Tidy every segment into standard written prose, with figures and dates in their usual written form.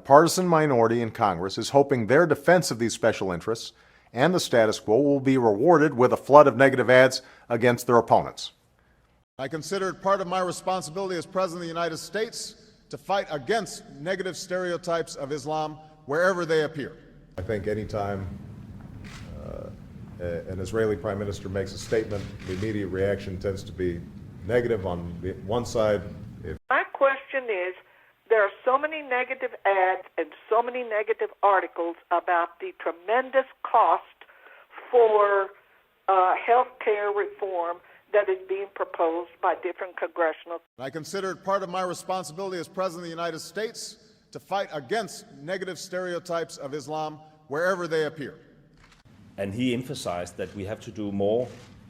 a partisan minority in Congress is hoping their defense of these special interests and the status quo will be rewarded with a flood of negative ads against their opponents. I consider it part of my responsibility as President of the United States to fight against negative stereotypes of Islam wherever they appear. I think anytime an Israeli prime minister makes a statement, the immediate reaction tends to be negative on one side. My question is, there are so many negative ads and so many negative articles about the tremendous cost for health care reform that is being proposed by different congressional. I consider it part of my responsibility as President of the United States to fight against negative stereotypes of Islam wherever they appear. And he emphasized that we have to do more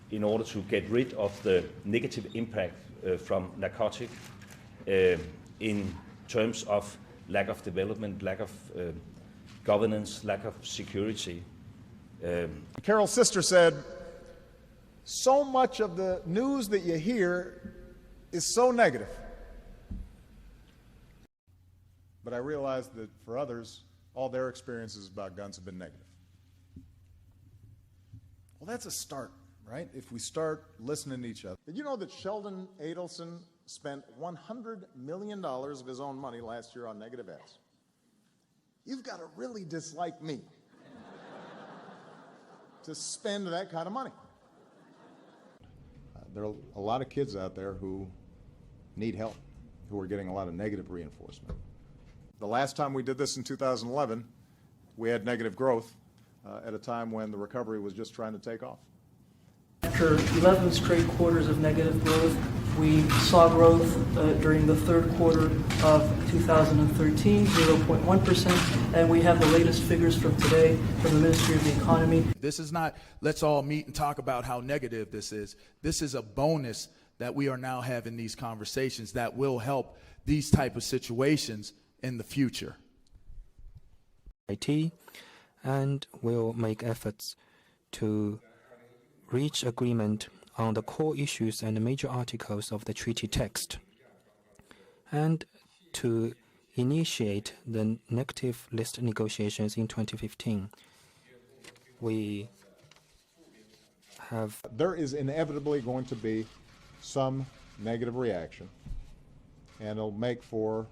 in order to get rid of the negative impact from narcotic in terms of lack of development, lack of governance, lack of security. Carol's sister said, so much of the news that you hear is so negative. But I realized that for others, all their experiences about guns have been negative. Well, that's a start, right? If we start listening to each other. Did you know that Sheldon Adelson spent $100 million of his own money last year on negative ads? You've got to really dislike me to spend that kind of money. There are a lot of kids out there who need help, who are getting a lot of negative reinforcement. The last time we did this in 2011, we had negative growth at a time when the recovery was just trying to take off. After 11 straight quarters of negative growth, we saw growth during the third quarter of 2013, 0.1%, and we have the latest figures from today from the Ministry of the Economy. This is not, let's all meet and talk about how negative this is. This is a bonus that we are now having these conversations that will help these type of situations in the future. And will make efforts to reach agreement on the core issues and the major articles of the treaty text, and to initiate the negative list negotiations in 2015. There is inevitably going to be some negative reaction, and it'll make for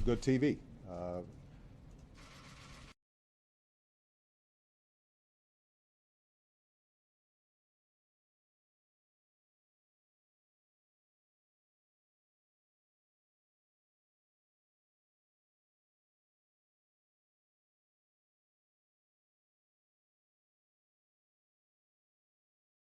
good TV.